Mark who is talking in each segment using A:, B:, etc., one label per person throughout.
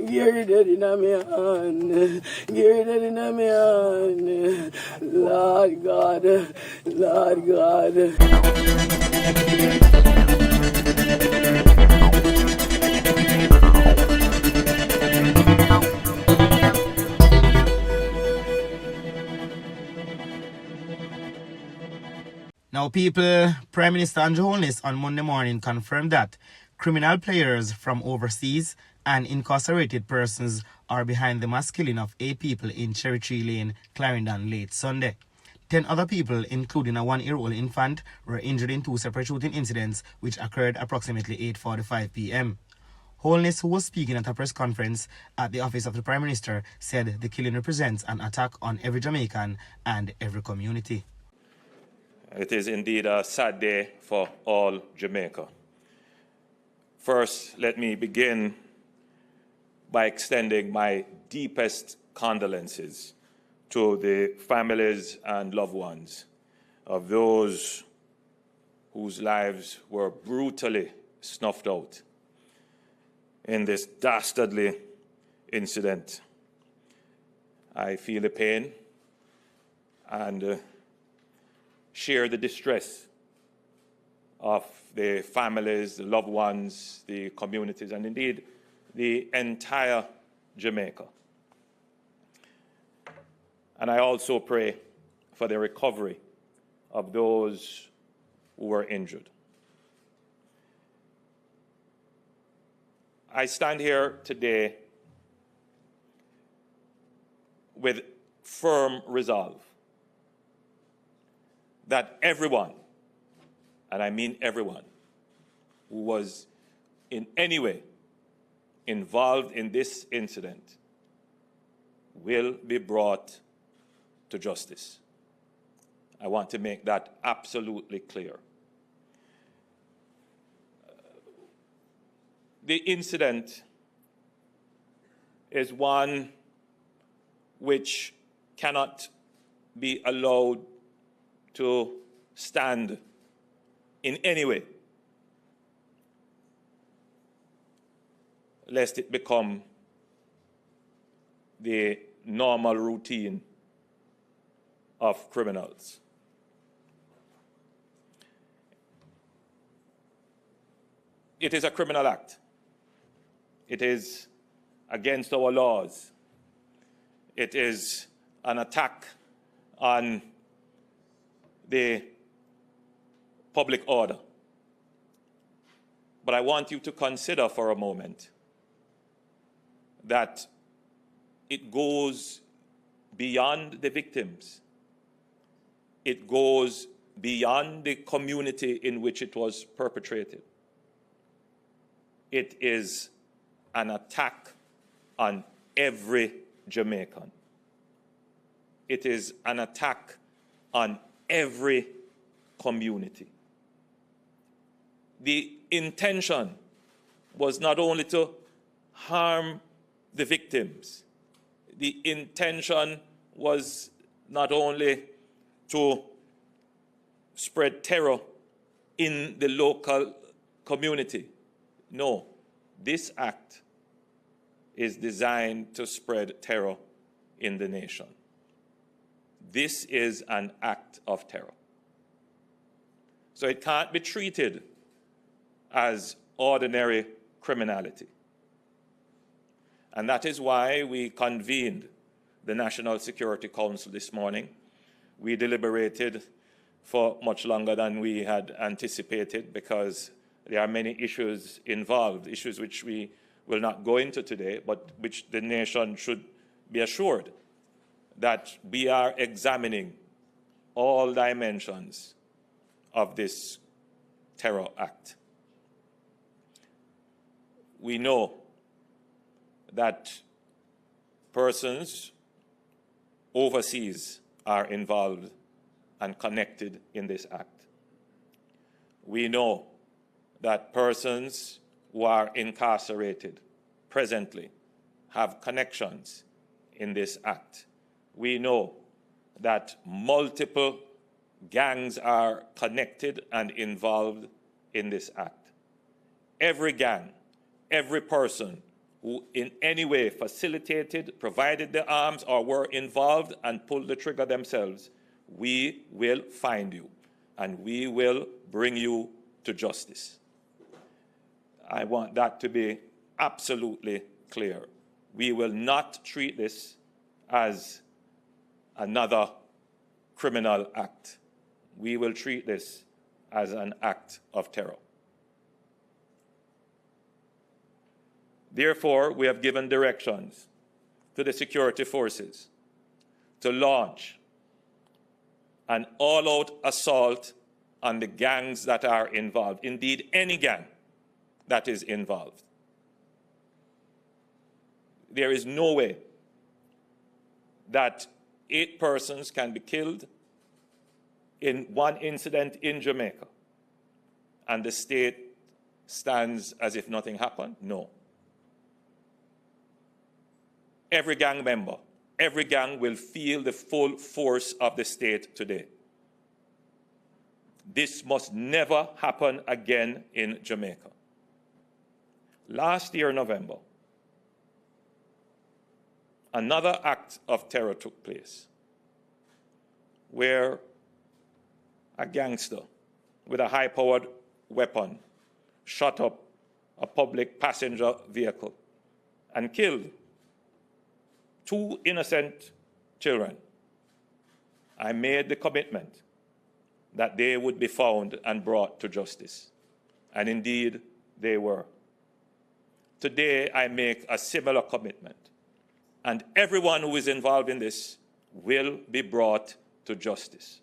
A: Gary dead in my hand. Gary dead in my hand. Lord God. Lord God.
B: Now, people, Prime Minister Andrew Holness on Monday morning confirmed that criminal players from overseas and incarcerated persons are behind the mass killing of 8 people in Cherry Tree Lane, Clarendon, late Sunday. 10 other people, including a 1-year-old infant, were injured in 2 separate shooting incidents which occurred approximately 8:45 p.m. Holness, who was speaking at a press conference at the office of the Prime Minister, said the killing represents an attack on every Jamaican and every community.
C: It is indeed a sad day for all Jamaica. First, let me begin by extending my deepest condolences to the families and loved ones of those whose lives were brutally snuffed out in this dastardly incident. I feel the pain and share the distress of the families, the loved ones, the communities, and indeed the entire Jamaica. And I also pray for the recovery of those who were injured. I stand here today with firm resolve that everyone, and I mean everyone, who was in any way involved in this incident will be brought to justice. I want to make that absolutely clear. The incident is one which cannot be allowed to stand in any way, lest it become the normal routine of criminals. It is a criminal act. It is against our laws. It is an attack on the public order. But I want you to consider for a moment that it goes beyond the victims. It goes beyond the community in which it was perpetrated. It is an attack on every Jamaican. It is an attack on every community. The intention was not only to harm the victims. The intention was not only to spread terror in the local community. No, this act is designed to spread terror in the nation. This is an act of terror. So it can't be treated as ordinary criminality. And that is why we convened the National Security Council this morning. We deliberated for much longer than we had anticipated because there are many issues involved, issues which we will not go into today, but which the nation should be assured that we are examining all dimensions of this terror act. We know that persons overseas are involved and connected in this act. We know that persons who are incarcerated presently have connections in this act. We know that multiple gangs are connected and involved in this act. Every gang, every person who in any way facilitated, provided the arms, or were involved and pulled the trigger themselves, we will find you and we will bring you to justice. I want that to be absolutely clear. We will not treat this as another criminal act. We will treat this as an act of terror. Therefore, we have given directions to the security forces to launch an all-out assault on the gangs that are involved, indeed any gang that is involved. There is no way that 8 persons can be killed in one incident in Jamaica and the state stands as if nothing happened. No. Every gang member, every gang will feel the full force of the state today. This must never happen again in Jamaica. Last year, November, another act of terror took place where a gangster with a high-powered weapon shot up a public passenger vehicle and killed 2 innocent children. I made the commitment that they would be found and brought to justice. And indeed, they were. Today, I make a similar commitment. And everyone who is involved in this will be brought to justice,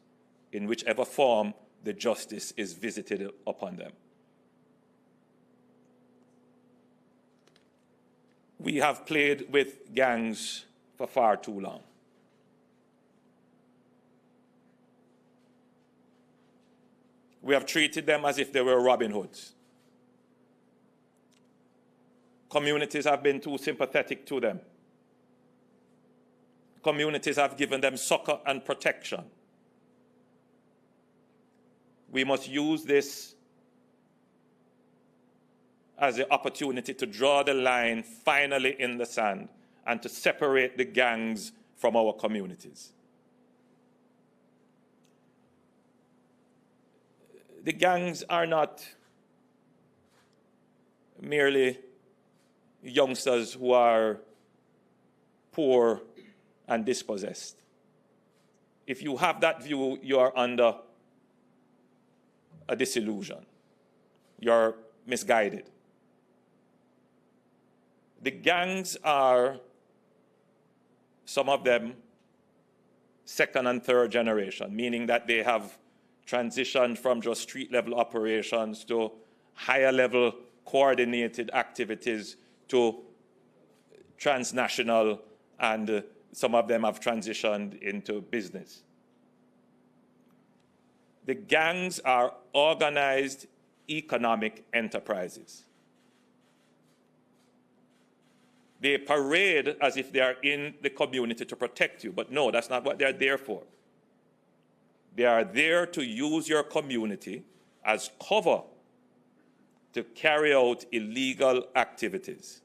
C: in whichever form the justice is visited upon them. We have played with gangs for far too long. We have treated them as if they were Robin Hoods. Communities have been too sympathetic to them. Communities have given them succor and protection. We must use this as the opportunity to draw the line finally in the sand and to separate the gangs from our communities. The gangs are not merely youngsters who are poor and dispossessed. If you have that view, you are under a disillusion. You're misguided. The gangs are, some of them, 2nd and 3rd generation, meaning that they have transitioned from just street-level operations to higher-level coordinated activities to transnational, and some of them have transitioned into business. The gangs are organized economic enterprises. They parade as if they are in the community to protect you, but no, that's not what they're there for. They are there to use your community as cover to carry out illegal activities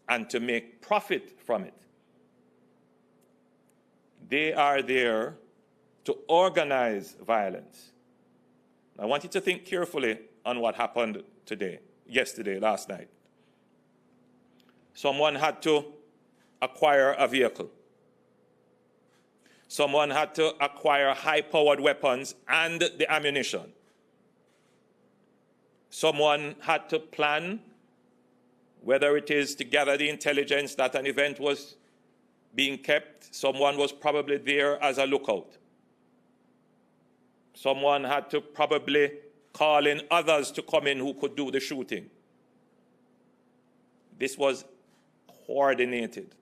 C: and to make profit from it. They are there to organize violence. I want you to think carefully on what happened yesterday, last night. Someone had to acquire a vehicle. Someone had to acquire high-powered weapons and the ammunition. Someone had to plan, whether it is to gather the intelligence that an event was being kept. Someone was probably there as a lookout. Someone had to probably call in others to come in who could do the shooting. This was coordinated.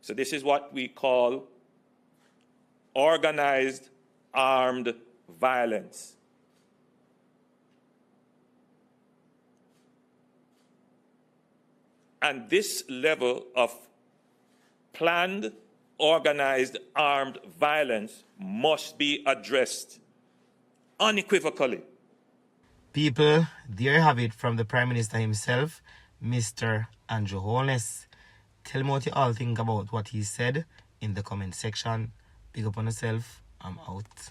C: So this is what we call organized armed violence. And this level of planned, organized, armed violence must be addressed unequivocally.
B: People, there you have it from the Prime Minister himself, Mr. Andrew Holness. Tell me what you all think about what he said in the comment section. Big up on yourself. I'm out.